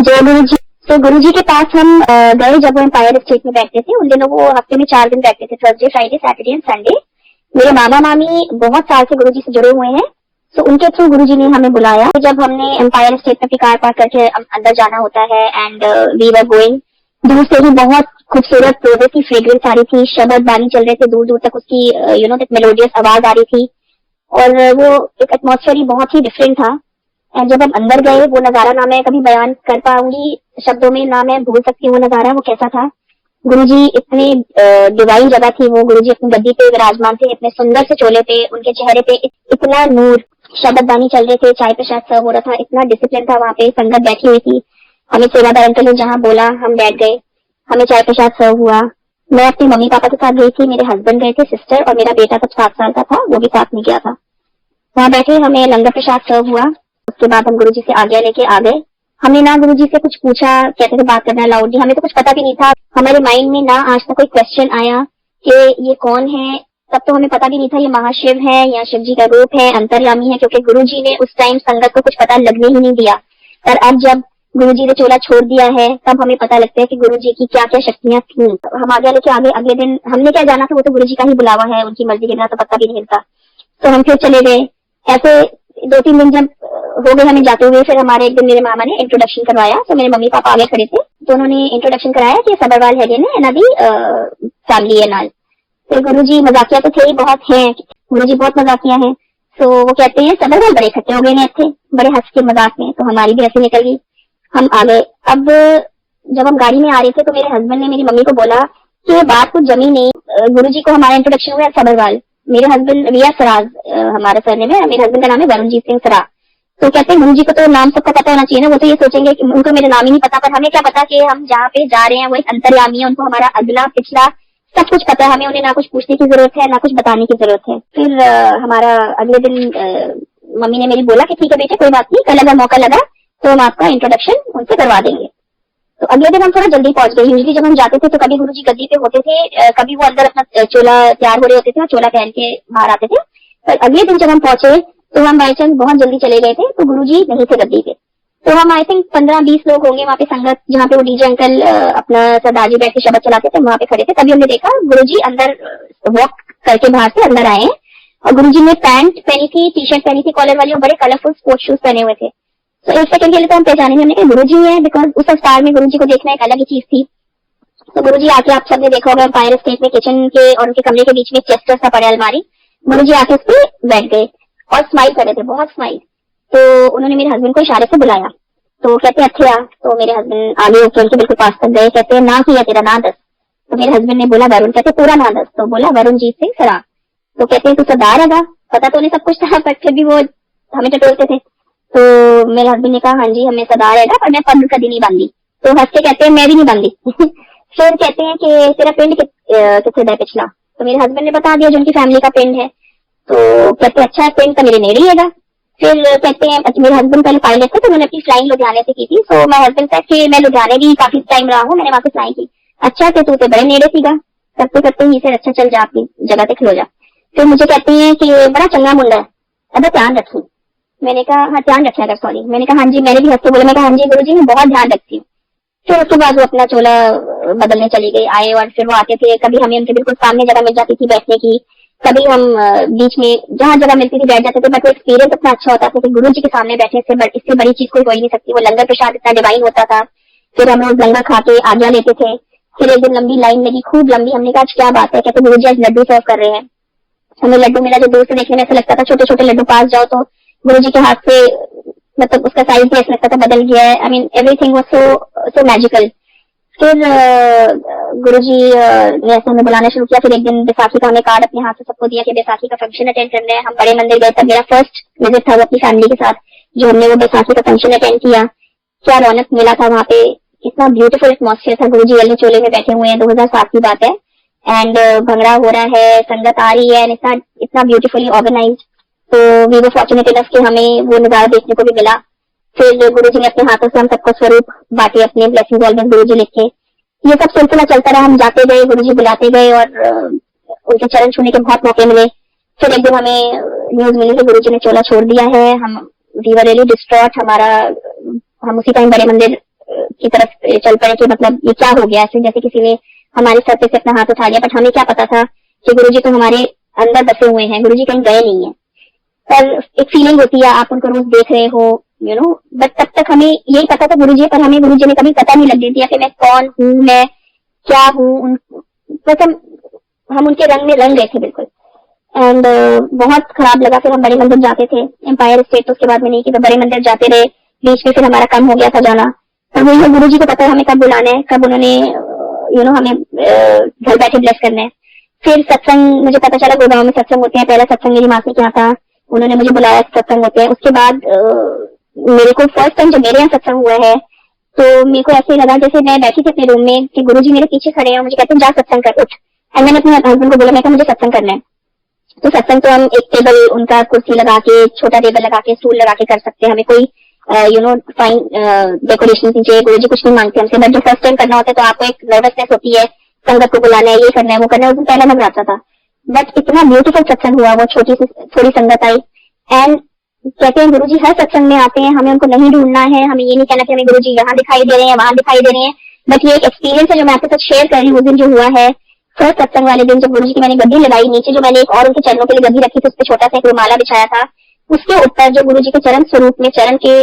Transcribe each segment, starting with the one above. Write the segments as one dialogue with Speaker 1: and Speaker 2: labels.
Speaker 1: जय गुरु जी। तो गुरु जी के पास हम गए जब वो एम्पायर स्टेट में बैठते थे। उन दिनों वो हफ्ते में 4 दिन बैठते थे, Thursday, Friday, Saturday and Sunday. मेरे मामा मामी बहुत साल से गुरु जी से जुड़े हुए हैं, तो उनके थ्रू गुरु जी ने हमें बुलाया। जब हमने एम्पायर स्टेट में कार पार्क करके अंदर जाना होता है एंड वी वर गोइंग, दूर से ही बहुत खूबसूरत पौधे की फ्रेग्रेंस आ रही थी, शबद बानी चल रहे थे, दूर दूर तक उसकी मेलोडियस आवाज आ रही थी और वो एक एटमॉस्फेयर ही बहुत ही डिफरेंट था। एंड जब हम अंदर गए, वो नजारा ना मैं कभी बयान कर पाऊंगी शब्दों में, ना मैं भूल सकती हूँ वो नजारा, वो कैसा था। गुरुजी इतने डिवाइन जगह थी वो। गुरुजी अपनी गद्दी पे विराजमान थे, इतने सुंदर से चोले पे, उनके चेहरे पे इतना नूर, शबद बानी चल रहे थे, चाय प्रसाद सर्व हो रहा था, इतना डिसिप्लिन था वहाँ पे। संगत बैठी हुई थी, हमें सेवादार अंकल ने जहाँ बोला हम बैठ गए, हमें चाय प्रसाद सर्व हुआ। मैं अपने मम्मी पापा के साथ गई थी, मेरे हस्बैंड गए थे, सिस्टर और मेरा बेटा तब 7 साल का था, वो भी साथ में गया था। वहाँ बैठे हमें लंगर प्रसाद सर्व हुआ। उसके बाद हम गुरुजी से आज्ञा लेके आ गए। हमने ना गुरुजी से कुछ पूछा, कहते थे बात करना अलाउड नहीं, हमें तो कुछ पता भी नहीं था। हमारे माइंड में ना आज तक कोई क्वेश्चन आया कि ये कौन है। तब तो हमें पता भी नहीं था ये महाशिव है या शिव जी का रूप है, अंतर्यामी है, क्योंकि गुरुजी ने उस टाइम संगत को कुछ पता लगने ही नहीं दिया। पर अब जब गुरुजी ने चोला छोड़ दिया है तब हमें पता लगता है कि गुरुजी की क्या क्या शक्तियां थी। हम आगे लेके आगे, अगले दिन हमने क्या जाना था, वो तो गुरुजी का ही बुलावा है, उनकी मर्जी के बिना तो पता भी नहीं मिलता। तो हम फिर चले गए। ऐसे 2-3 दिन जब हो गए हमें जाते हुए, फिर हमारे एक दिन मेरे मामा ने इंट्रोडक्शन करवाया। तो मेरे मम्मी पापा आगे खड़े थे, तो उन्होंने इंट्रोडक्शन कराया कि सबरवाल है ने एनादी फैमिली है नाल। फिर गुरुजी मजाकिया तो थे ही, बहुत हैं गुरुजी, बहुत मजाकिया हैं। तो वो कहते हैं सबरवाल बड़े इकट्ठे हो गए ने थे, बड़े हंस के मजाक में। तो हमारी भी हंसी निकल गई, हम आ गए। अब जब हम गाड़ी में आ रहे थे तो मेरे हस्बैंड ने मेरी मम्मी को बोला कि ये बात कुछ जमी नहीं, गुरुजी को हमारा इंट्रोडक्शन हुआ सबरवाल। मेरे हस्बैंड रिया सराज हमारा सरनेम है, मेरे हस्बैंड का नाम है वरुणजीत सिंह सरा। तो कहते हैं गुरु जी को तो नाम सबका पता होना चाहिए ना, वो तो ये सोचेंगे कि उनको मेरा नाम ही नहीं पता। पर हमें क्या पता कि हम जहाँ पे जा रहे हैं वो एक अंतर्यामी है, उनको हमारा अगला पिछला सब कुछ पता है। हमें उन्हें ना कुछ पूछने की जरूरत है ना कुछ बताने की जरूरत है। फिर हमारा अगले दिन मम्मी ने मेरी बोला कि ठीक है बेटे कोई बात नहीं, कल अगर मौका लगा तो हम आपका इंट्रोडक्शन उनसे करवा देंगे। तो अगले दिन हम थोड़ा जल्दी पहुंच गए। यूजली जब हम जाते थे तो कभी गुरुजी गद्दी पे होते थे, कभी वो अंदर अपना चोला तैयार हो रहे होते थे और चोला पहन के बाहर आते थे। पर अगले दिन जब हम पहुंचे तो हम बाई चांस बहुत जल्दी चले गए थे, तो गुरुजी नहीं थे गद्दी पे। तो हम आई थिंक 15-20 लोग होंगे वहाँ पे संगत, जहाँ पे वो डीजे अंकल अपना सरदार जी बैठ के शब्द चलाते थे, वहाँ पे खड़े थे। तभी हमने देखा गुरुजी अंदर वॉक करके बाहर से अंदर आए हैं और गुरुजी ने पैंट पहनी थी, टी शर्ट पहनी थी कॉलर वाली और बड़े कलरफुल स्पोर्ट्स शूज पहने हुए थे। तो एक सेकंड के लिए तो हम पहचाने हमने कहा गुरुजी है, बिकॉज उस अवतार में गुरुजी को देखना एक अलग ही चीज थी। तो गुरुजी आके, आप सबने देखा होगा एम्पायर स्टेट में किचन के और उनके कमरे के बीच में चेस्टर सा पड़ा अलमारी, गुरुजी आके उस पर बैठ गए और स्माइल कर रहे थे, बहुत स्माइल। तो उन्होंने मेरे हस्बैंड को इशारे से बुलाया, तो कहते हैं अच्छे आ। तो मेरे हस्बैंड आगे होकर उनके बिल्कुल पास तक गए, कहते हैं ना किया तेरा ना दस। तो मेरे हस्बैंड ने बोला वरुण, कहते पूरा ना दस। तो बोला वरुणजीत सिंह सरा। तो कहते हैं तू सरदार है, पता तो उन्हें सब कुछ था पर फिर भी वो हमें टटोलते थे। तो मेरे हस्बैंड ने कहा हाँ जी हमें सरदार है, पर मैं पग कभी नहीं बांधी। तो हंस के कहते हैं मैं भी नहीं बांधी। फिर कहते हैं कि तेरा पिंड कितने पिछला। तो मेरे हस्बैंड ने बता दिया जो उनकी फैमिली का पिंड है। तो कहते अच्छा पिंड तो मेरे नेड़े ही है। फिर कहते हैं मेरे हस्बैंड पहले पायलट थे तो मैंने अपनी फ्लाइंग लुधियाने से की थी। तो मैं हस्बैंड से कि मैं लुधियाने भी काफी टाइम रहा हूँ, मैंने वहां से फ्लाइंग की। अच्छा तो तू तो बड़े नेड़े सीगा, करते करते ही से अच्छा चल जा अपनी जगह पे खलो जा। फिर मुझे कहती है कि बड़ा चंगा मुंडा है, अब ध्यान रखी। मैंने कहा हाँ ध्यान रखा अगर, सॉरी। मैंने कहा हाँ जी, मैंने भी हंस के बोला, मैं कहा हाँ जी गुरु जी मैं बहुत ध्यान रखती हूँ। फिर उसके बाद वो अपना चोला बदलने चली गई, आए और फिर वो आते थे। कभी हमें उनके बिल्कुल सामने जगह मिल जाती थी बैठने की, कभी हम बीच में जहाँ जगह मिलती थी बैठ जाते थे। बट वो एक्सपीरियंस इतना अच्छा होता था कि गुरु जी के सामने बैठने से इससे बड़ी चीज कोई हो ही नहीं सकती। वो लंगर प्रसाद इतना डिवाइन होता था। फिर हम लोग लंगर खा के आज्ञा लेते थे। फिर एक दिन लंबी लाइन लगी, खूब लंबी। हमने कहा क्या बात है, कहते गुरु जी आज लड्डू सर्व कर रहे हैं। हमें लड्डू मिला जो दूर से देखने में ऐसा लगता था छोटे छोटे लड्डू, पास जाओ तो गुरु जी के हाथ से मतलब उसका साइज भी ऐसा लगता था बदल गया है। I mean everything was so magical. फिर गुरुजी ने ऐसे हमें बुलाना शुरू किया। फिर एक दिन बैसाखी का हमने कार्ड अपने हाथ से सबको दिया कि बैसाखी का फंक्शन अटेंड करना है। हम बड़े मंदिर गए, तब मेरा फर्स्ट विजिट था वो अपनी फैमिली के साथ, जो हमने वो बैसाखी का फंक्शन अटेंड किया। क्या रौनक मिला था वहाँ पे, इतना ब्यूटीफुल एटमॉस्फेयर था। गुरुजी येलो चोले में बैठे हुए हैं, 2007 की बात है, एंड भंगड़ा हो रहा है, संगत आ रही है, इतना ब्यूटीफुली ऑर्गेनाइज। तो वी वर फॉर्चुनेट इनफ कि हमें वो नजारा देखने को भी मिला। फिर गुरुजी ने अपने हाथों से हम सबको स्वरूप बांटे, अपने ब्लेसिंग्स ऑलवेज गुरुजी लिखे। ये सब सिलसिला चलता रहा। हम जाते गए, गुरुजी बुलाते गए और उनके चरण छूने के बहुत मौके मिले। फिर एक दिन हमें न्यूज मिली कि गुरुजी ने चोला छोड़ दिया है। हम वी वर रियली डिस्ट्रॉट। हम उसी टाइम बड़े मंदिर की तरफ चल पड़े कि मतलब ये क्या हो गया, ऐसे जैसे किसी ने हमारे सर पे से अपना हाथ उठा लिया। बट हमें क्या पता था कि गुरुजी तो हमारे अंदर बसे हुए हैं, गुरुजी कहीं गए नहीं है। पर एक फीलिंग होती है, आप उनको रोज देख रहे हो, बट तब तक हमें यही पता था गुरुजी, पर हमें गुरुजी ने कभी पता नहीं लग दिया कि मैं कौन हूँ, मैं क्या हूँ। मतलब हम उनके रंग में रंग गए थे बिल्कुल। एंड बहुत खराब लगा। फिर हम बड़े मंदिर जाते थे, एम्पायर स्टेट तो उसके बाद में नहीं कि बड़े मंदिर जाते रहे। बीच में फिर हमारा कम हो गया था जाना। तो वही गुरु जी को पता है हमें कब बुलाना है, कब उन्होंने हमें घर बैठे ब्लेस करना है। फिर सत्संग मुझे पता चला गुड़गांव में सत्संग होते हैं। पहला सत्संग मेरी मासी के यहाँ था, उन्होंने मुझे बुलाया सत्संग होते हैं। उसके बाद मेरे को फर्स्ट टाइम जब मेरे यहाँ सत्संग हुआ है तो मेरे को ऐसे लगा जैसे मैं बैठी थी अपने रूम में कि गुरुजी मेरे पीछे खड़े हैं और मुझे कहते हैं जा सत्संग कर, उठ। एंड मैंने अपने हस्बैंड को बोला, मैं मुझे सत्संग करना है। तो सत्संग तो हम एक टेबल उनका कुर्सी लगा के, छोटा टेबल लगा के, स्टूल लगा के कर सकते हैं। हमें कोई फाइन डेकोरेशन चाहिए, गुरुजी कुछ नहीं मांगते हमसे। बट जो फर्स्ट टाइम करना होता है तो आपको एक नर्वसनेस होती है, संगत को बुलाना है, ये करना है, वो करना है। उस दिन पहला नवरात्रा था, बट इतना ब्यूटीफुल सत्संग हुआ। वो छोटी सी थोड़ी संगत आई एंड कहते हैं गुरुजी हर सत्संग में आते हैं, हमें उनको नहीं ढूंढना है, हमें ये नहीं कहना कि हमें गुरुजी यहाँ दिखाई दे रहे हैं, वहां दिखाई दे रहे हैं। बट ये एक एक्सपीरियंस है जो मैं आपके साथ शेयर कर रही हूँ। उस दिन जो हुआ है फर्स्ट सत्संग वाले दिन, जब गुरुजी की मैंने गद्दी लगाई, नीचे जो मैंने एक और उनके चरणों के लिए गद्दी रखी थी, उस पर छोटा सा एक रुमाला बिछाया था, उसके ऊपर जो गुरुजी के चरण स्वरूप में चरण के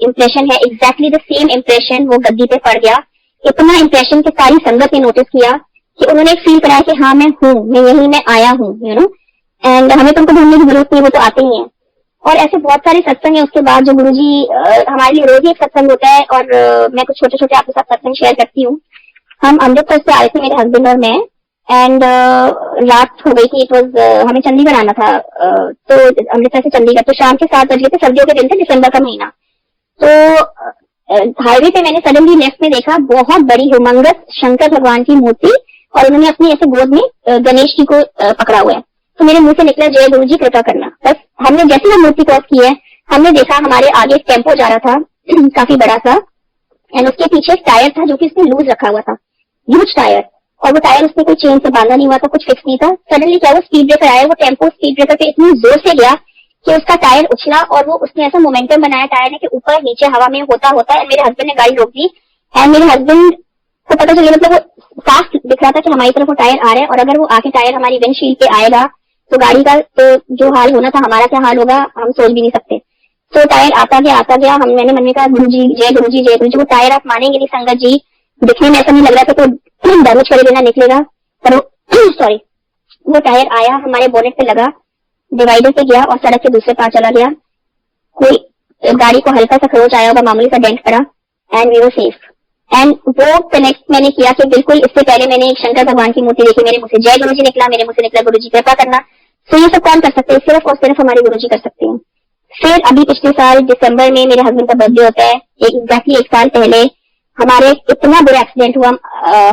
Speaker 1: इम्प्रेशन है, एग्जैक्टली द सेम इम्प्रेशन वो गद्दी पे पड़ गया। इतना इम्प्रेशन की सारी संगत ने नोटिस किया कि उन्होंने एक फील कराया कि हाँ मैं हूँ, मैं यही मैं आया हूँ, एंड हमें तो उनको ढूंढने की जरूरत नहीं, वो तो आते ही है। और ऐसे बहुत सारे सत्संग है उसके बाद जो गुरुजी हमारे लिए रोज ही एक सत्संग होता है। और मैं कुछ छोटे छोटे आपके साथ सत्संग शेयर करती हूँ। हम अमृतसर से आए थे, मेरे हस्बैंड और मैं, एंड रात हो गई थी। इट वॉज हमें चंडीगढ़ आना था, तो अमृतसर से चंडीगढ़ तो शाम के 7 बज गए थे। सर्दियों के दिन थे, दिसंबर का महीना। तो हाईवे पे मैंने सडनली लेफ्ट में देखा बहुत बड़ी ह्यूमंगस शंकर भगवान की मूर्ति, और उन्होंने अपनी ऐसे गोद में गणेश जी को पकड़ा हुआ है। तो मेरे मुंह से निकला जय गुरु जी कृपा करना। बस हमने जैसे वो मूर्ति क्रॉस की है, हमने देखा हमारे आगे एक टेम्पो जा रहा था काफी बड़ा सा, एंड उसके पीछे एक टायर था जो कि उसने लूज रखा हुआ था, ह्यूज टायर। और वो टायर उसने कोई चेन से बांधा नहीं हुआ था, कुछ फिक्स नहीं था। सडनली क्या वो स्पीड ब्रेकर आया, वो टेम्पो स्पीड ब्रेकर पे इतनी जोर से गया कि उसका टायर उछला, और वो उसने ऐसा मोमेंटम बनाया टायर ने कि ऊपर नीचे हवा में होता होता मेरे हस्बैंड ने गाड़ी रोक दी। एंड मेरे हस्बैंड को पता चला, मतलब वो साफ दिख रहा था कि हमारी तरफ वो टायर आ रहा है, और अगर वो आके टायर हमारी विंडशील्ड पे आएगा तो गाड़ी का तो जो हाल होना था हमारा क्या हाल होगा हम सोच भी नहीं सकते। तो टायर आता गया। मैंने मन में कहा गुरुजी जय गुरुजी जय गुरुजी। वो टायर आप मानेंगे नहीं संगत जी, दिखने में ऐसा नहीं लग रहा था तो डैमेज कर देना निकलेगा, पर सॉरी वो टायर आया, हमारे बोनेट पे लगा, डिवाइडर पे गया और सड़क के दूसरे पार चला गया। कोई गाड़ी को हल्का सा खरोच आया होगा, मामूली सा डेंट पड़ा, and we were safe. And वो कनेक्ट मैंने किया कि बिल्कुल इससे पहले मैंने एक शंकर भगवान की मूर्ति देखी, मेरे मुंह से जय गुरुजी निकला, मेरे मुंह से निकला गुरुजी कृपा करना। तो ये सब कौन कर सकते हैं? सिर्फ और सिर्फ हमारे गुरुजी कर सकते हैं। फिर अभी पिछले साल दिसंबर में मेरे हस्बैंड का बर्थडे होता है, एग्जैक्टली 1 साल पहले हमारे इतना बुरा एक्सीडेंट हुआ।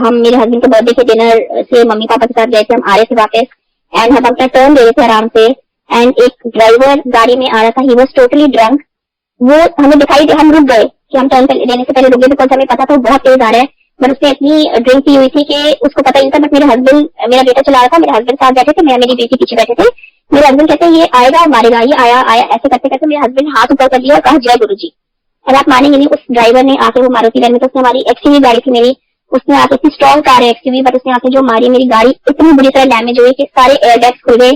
Speaker 1: हम मेरे हस्बैंड के बर्थडे के डिनर से मम्मी पापा के साथ गए थे, हम आ रहे थे वापस, एंड हम अपना टर्न दे रहे थे आराम से, एंड एक ड्राइवर गाड़ी में आ रहा था, ही वॉज टोटली ड्रंक। वो हमें दिखाई दे, हम रुक गए कि हम टर्न लेने से पहले रुक गए, बिकॉज हमें पता था वो बहुत तेज आ रहा है। बट उसने इतनी ड्रिंक की हुई थी कि उसको पता नहीं था। बट मेरे हस्बैंड, मेरा बेटा चला रहा था, मेरे हस्बैंड साथ बैठे थे, मैं मेरी बेटी पीछे बैठे थे। मेरे हस्बैंड कहते हैं ये आएगा और मारेगा, ये आया ऐसे करते करते मेरे हस्बैंड हाथ ऊपर कर लिया और कहा जय गुरुजी। और आप मानेंगे नहीं, उस ड्राइवर ने आके, वो मारुति वैन में तो उसने हमारी एक्सयूवी गाड़ी थी मेरी, उसने आके, इतनी स्ट्रॉन्ग कार है एक्सयूवी, बट उसने आके जो मारी, मेरी गाड़ी इतनी बुरी तरह डैमेज हुई कि सारे एयरबैग्स खुल गए,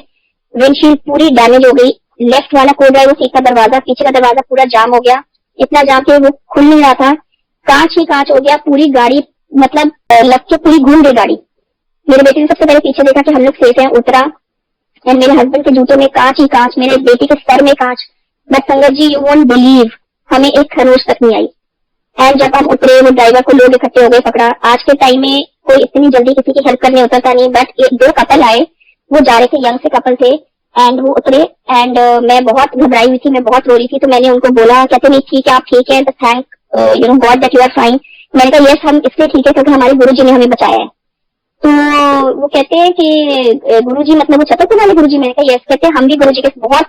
Speaker 1: विंडशील्ड पूरी डैमेज हो गई, लेफ्ट वाला को ड्राइवर सीट का दरवाजा, पीछे का दरवाजा पूरा जाम हो गया, इतना जाम कि वो खुल नहीं रहा था, कांच ही कांच हो गया, पूरी गाड़ी मतलब लग के पूरी घूम गई गाड़ी। मेरे बेटे ने सबसे पहले पीछे देखा कि हम लोग सेफ हैं, उतरा, एंड मेरे हस्बैंड के जूतों में कांच ही कांच, मेरे बेटे के सर में कांच। बट संगत जी यू वोंट बिलीव, हमें एक खरोच तक नहीं आई। एंड जब हम उतरे, वो ड्राइवर को लोग इकट्ठे हो गए पकड़ा। आज के टाइम में कोई इतनी जल्दी किसी की हेल्प करने उतरता नहीं, बट 2 कपल आए, वो जा रहे थे, यंग से कपल थे, एंड वो उतरे, एंड मैं बहुत घबराई हुई थी, मैं बहुत रो रही थी। तो मैंने उनको बोला, कहते नहीं ठीक है, आप ठीक है, thank God that you are fine. मैंने कहा यस, हम इसलिए ठीक है क्योंकि हमारे गुरुजी ने हमें बचाया है। तो वो कहते हैं कि गुरुजी मतलब वो छतरपुर वाले गुरुजी। मैंने कहा यस। कहते हैं हम भी गुरुजी के बहुत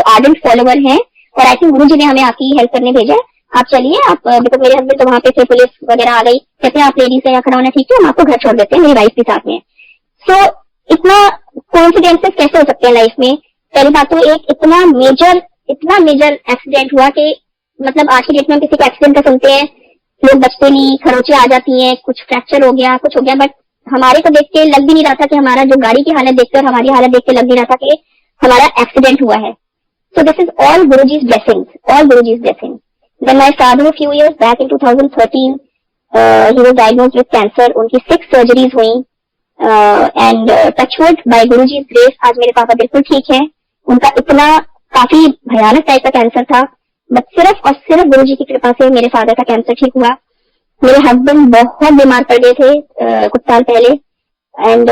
Speaker 1: आर्डेंट फॉलोवर हैं, और आई थिंक गुरुजी ने हमें आपकी हेल्प करने भेजा है, आप चलिए। आप बिकॉज मेरे हस्बैंड तो वहां पे थे, पुलिस वगैरह आ गई। कहते हैं आप लेडीज है यहाँ खड़ा होना ठीक है, हम आपको घर छोड़ देते हैं, मेरी वाइफ भी साथ में। सो इतना कोइंसिडेंसेस कैसे हो सकते हैं लाइफ में? पहली बात तो एक इतना मेजर एक्सीडेंट हुआ कि मतलब आज की डेट में हम किसी का एक्सीडेंट का सुनते हैं लोग बचते नहीं, खरोचे आ जाती हैं, कुछ फ्रैक्चर हो गया, कुछ हो गया, बट हमारे को देख के लग भी नहीं रहा था कि हमारा जो गाड़ी की हालत देखकर हमारी हालत देख के लग नहीं रहा था कि हमारा एक्सीडेंट हुआ है. So this is all Guruji's blessings, all Guruji's blessings. Then my father, a few years back in 2013, he was diagnosed with cancer. उनकी 6 surgeries हुई, and touchwood by Guruji's grace आज मेरे पापा बिल्कुल ठीक हैं. उनका इतना काफी भयानक टाइप का कैंसर था, बट सिर्फ और सिर्फ गुरुजी की कृपा से मेरे फादर का कैंसर ठीक हुआ. मेरे हस्बैंड बहुत बीमार पड़ गए थे कुछ साल पहले, एंड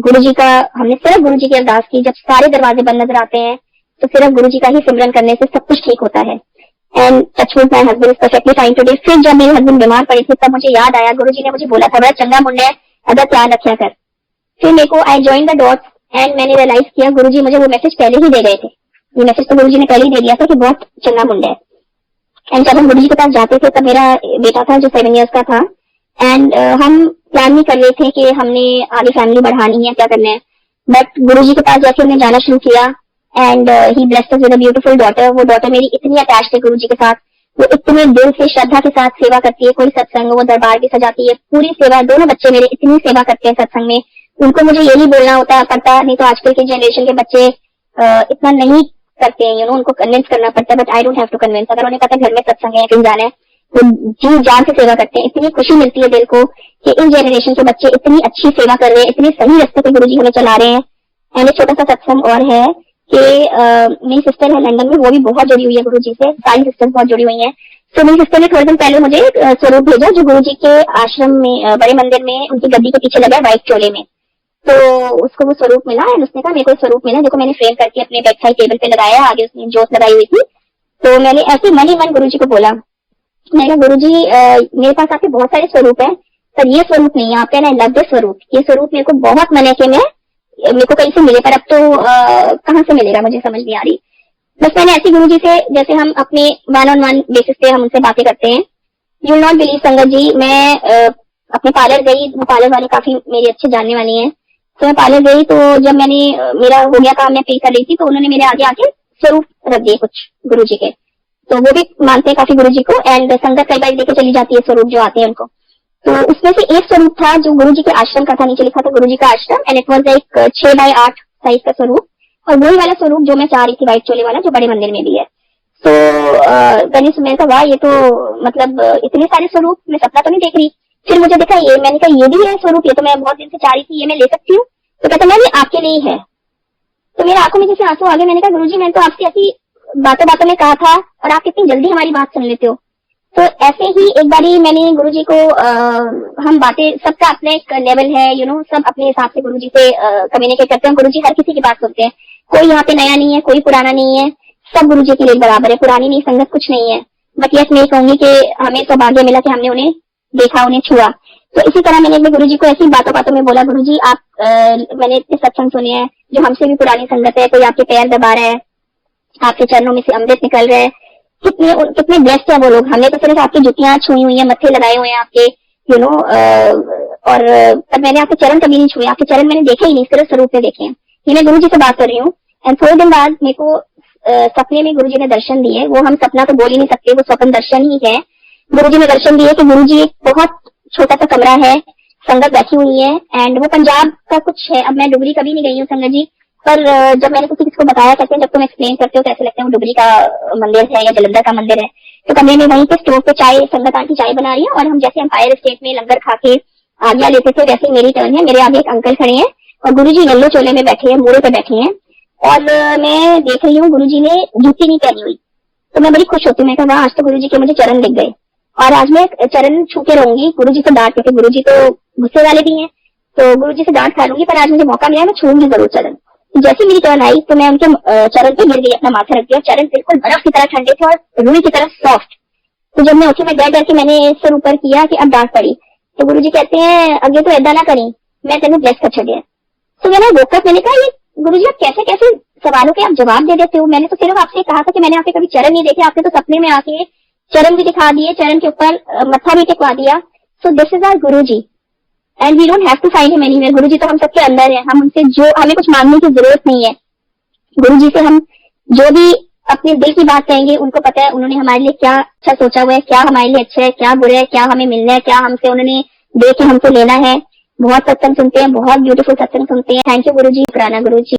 Speaker 1: गुरुजी का हमने सिर्फ गुरुजी की अरदास की. जब सारे दरवाजे बंद नजर आते हैं तो सिर्फ गुरुजी का ही सिमरन करने से सब कुछ ठीक होता है. And touchwood my husband is perfectly fine today. फिर जब मेरे हस्बैंड बीमार पड़े थे तब मुझे याद आया गुरुजी ने मुझे बोला था, बड़ा चंगा मुंडा है, अगर ख्याल रखा कर. फिर मेरे को I join the dots and मैंने रियलाइज किया गुरुजी मुझे वो मैसेज पहले ही दे गए थे. ये मैसेज तो गुरुजी ने पहले ही दे दिया था कि बहुत चंगा मुंडा है. एंड जब हम गुरुजी के पास जाते थे तब मेरा बेटा था जो 7 years का था, एंड हम प्लान नहीं कर रहे थे कि हमने आगे फैमिली बढ़ानी है, क्या करना है. बट गुरुजी के पास जाके हमने जाना शुरू किया, and he blessed us with a beautiful daughter. वो डॉटर मेरी इतनी अटैच है गुरुजी के साथ, वो इतने दिल से श्रद्धा के साथ सेवा करती है. कोई सत्संग वो दरबार भी सजाती है, पूरी सेवा. दोनों बच्चे मेरे इतनी सेवा करते हैं सत्संग में. उनको मुझे यही बोलना होता पड़ता, नहीं तो आजकल के जनरेशन के बच्चे इतना नहीं करते हैं, उनको कन्विंस करना पड़ता है. But I don't have to convince. अगर उन्हें पता है घर में सत्संग है, कहीं जाना है, वो जी जान से सेवा करते हैं. इतनी खुशी मिलती है दिल को कि इस जनरेशन के बच्चे इतनी अच्छी सेवा कर रहे हैं, इतने सही रास्ते पे गुरुजी हमें चला रहे हैं. एंड एक छोटा सा सत्संग और है कि मेरी सिस्टर है लंदन में, वो भी बहुत जुड़ी हुई है गुरुजी से. सारी सिस्टर्स बहुत जुड़ी हुई हैं. तो मेरी सिस्टर ने थोड़े दिन पहले मुझे स्वरूप भेजा जो गुरुजी के आश्रम में बड़े मंदिर में उनकी गद्दी के पीछे लगा है व्हाइट चोले में. तो उसको वो स्वरूप मिला, एंड उसने कहा मेरे को स्वरूप मिला, देखो मैंने फ्रेम करके अपने बेड साइड टेबल पे लगाया, आगे उसने जोत लगाई हुई थी. तो मैंने ऐसे मन ही मन गुरुजी को बोला, मैंने कहा गुरुजी मेरे पास आपके बहुत सारे स्वरूप है, पर ये स्वरूप नहीं है आपका, ना लव्य स्वरूप. ये स्वरूप मेरे को बहुत मन है कि मेरे को कहीं से मिले, पर अब तो कहाँ से मिलेगा मुझे समझ नहीं आ रही. बस मैंने ऐसी गुरुजी से जैसे हम अपने 1-on-1 बेसिस पे हम उनसे बातें करते हैं. यू विल नॉट बिलीव संगत जी, मैं अपने पार्लर गई, वो पार्लर वाले काफी मेरे अच्छे जानने वाली हैं. तो मैं पार्लर गई, तो जब मैंने मेरा हो गया काम, मैं पे कर रही थी, तो उन्होंने मेरे आगे आके स्वरूप रख दिए कुछ गुरुजी के. तो वो भी मानते हैं काफी गुरुजी को, एंड संगत कई बार लेके चली जाती है स्वरूप जो आते हैं उनको. तो उसमें से एक स्वरूप था जो गुरुजी के आश्रम का था, नीचे लिखा था गुरुजी का आश्रम, एंड इट वाज एक 6x8 साइज का स्वरूप. और वही वाला स्वरूप जो मैं चाह रही थी व्हाइट चोले वाला, जो बड़े मंदिर में भी है. तो मैंने कहा वाह, ये तो मतलब इतने सारे स्वरूप, मैं सपना तो नहीं देख रही. फिर मुझे देखा ये, मैंने कहा ये भी है स्वरूप, ये तो मैं बहुत दिन से चाह रही थी, ये मैं ले सकती हूँ. तो कहता मैं ये आपके लिए ही है. तो मेरे आंखों में जैसे आंसू आ गए. मैंने कहा गुरुजी मैंने तो आपसे ऐसी बातों बातों में कहा था और आप कितनी जल्दी हमारी बात सुन लेते हो. तो ऐसे ही एक बारी मैंने गुरुजी को हम बातें, सबका अपना एक लेवल है, सब अपने हिसाब से गुरुजी से कम्युनिकेट करते हैं. गुरुजी हर किसी की बात सुनते हैं, कोई यहाँ पे नया नहीं है, कोई पुराना नहीं है, सब गुरुजी के लिए बराबर है. पुरानी नहीं संगत कुछ नहीं है. बट यस मैं कहूंगी कि हमें सौभाग्य मिला कि हमने उन्हें देखा, उन्हें छुआ. तो इसी तरह मैंने अपने गुरुजी को ऐसी बातों बातों में बोला, गुरुजी आप मैंने इतने सत्संग सुने हैं जो हमसे भी पुरानी संगत है, कोई आपके पैर दबा रहा है, आपके चरणों में से अमृत निकल रहा है, कितने ब्लेस्ड है वो लोग. हमने तो सिर्फ आपकी जुतियां छुई हुई है, मत्थे लगाए हुए हैं आपके, और तब मैंने आपके चरण कभी नहीं छुए, आपके चरण मैंने देखे ही नहीं, सिर्फ स्वरूप में देखे हैं. ये मैं गुरुजी से बात कर रही हूँ. एंड थोड़े दिन बाद मेरे को सपने में गुरुजी ने दर्शन दिए. वो हम सपना तो बोल ही नहीं सकते, वो स्वप्न दर्शन ही है. गुरुजी ने दर्शन दिए कि गुरुजी एक बहुत छोटा सा कमरा है, संगत बैठी हुई है, एंड वो पंजाब का कुछ है. अब मैं डुगरी कभी नहीं गई हूँ संगत जी, पर जब मैंने किसी को बताया, कहते हैं जब तुम एक्सप्लेन करते हो कैसे लगता है वो डुगरी का मंदिर है या जलंधर का मंदिर है. तो कमरे में वहीं पे स्टोव पे चाय, संगत आंटी चाय बना रही है, और हम जैसे एम्पायर स्टेट में लंगर खा के आज्ञा लेते थे वैसे मेरी टर्न है. मेरे आगे एक अंकल खड़े हैं और गुरुजी येलो चोले में बैठे हैं, मोड़े पे बैठे हैं, और मैं देख रही हूँ गुरुजी ने जूती नहीं पहनी हुई. तो मैं बड़ी खुश होती हूँ. मैं कहा आज तो गुरुजी के मुझे चरण दिख गए, और आज मैं चरण छू के रहूंगी. गुरुजी से डांट, क्योंकि गुरुजी तो गुस्से वाले भी हैं, तो गुरुजी से डांट खा लूंगी, पर आज मुझे मौका मिला है, मैं छूंगी जरूर चरण. जैसे मेरी टर्न आई तो मैं उनके चरण पे गिर गई, अपना माथा रख दिया. चरण बिल्कुल बर्फ की तरह ठंडे थे और रुई की तरह सॉफ्ट. तो जब मैं उठी, मैं डर डर के मैंने सर ऊपर किया कि अब डांट पड़ी. तो गुरुजी कहते हैं अगे तो ऐदा ना करी, मैं तेन ब्लेस कर छड़िया. तो मैंने वोकअप, मैंने कहा ये गुरुजी आप कैसे कैसे सवालों के आप जवाब दे देते हो. मैंने तो सिर्फ आपसे कहा था कि मैंने आपके कभी चरण नहीं देखे, आपने तो सपने में आके चरण भी दिखा दिए, चरण के ऊपर मत्था भी टिकवा दिया. So this is our Guruji, and we don't have to find him anywhere. Guruji तो हम सबके अंदर है. हम उनसे जो, हमें कुछ मांगने की जरूरत नहीं है. गुरुजी से हम जो भी अपने दिल की बात कहेंगे, उनको पता है उन्होंने हमारे लिए क्या अच्छा सोचा हुआ है, क्या हमारे लिए अच्छा है, क्या बुरा है, क्या हमें मिलना है, क्या हमसे उन्होंने दे के हमको लेना है। बहुत सत्संग सुनते हैं, बहुत ब्यूटीफुल सत्संग सुनते हैं। थैंक यू गुरुजी, पुराना गुरुजी।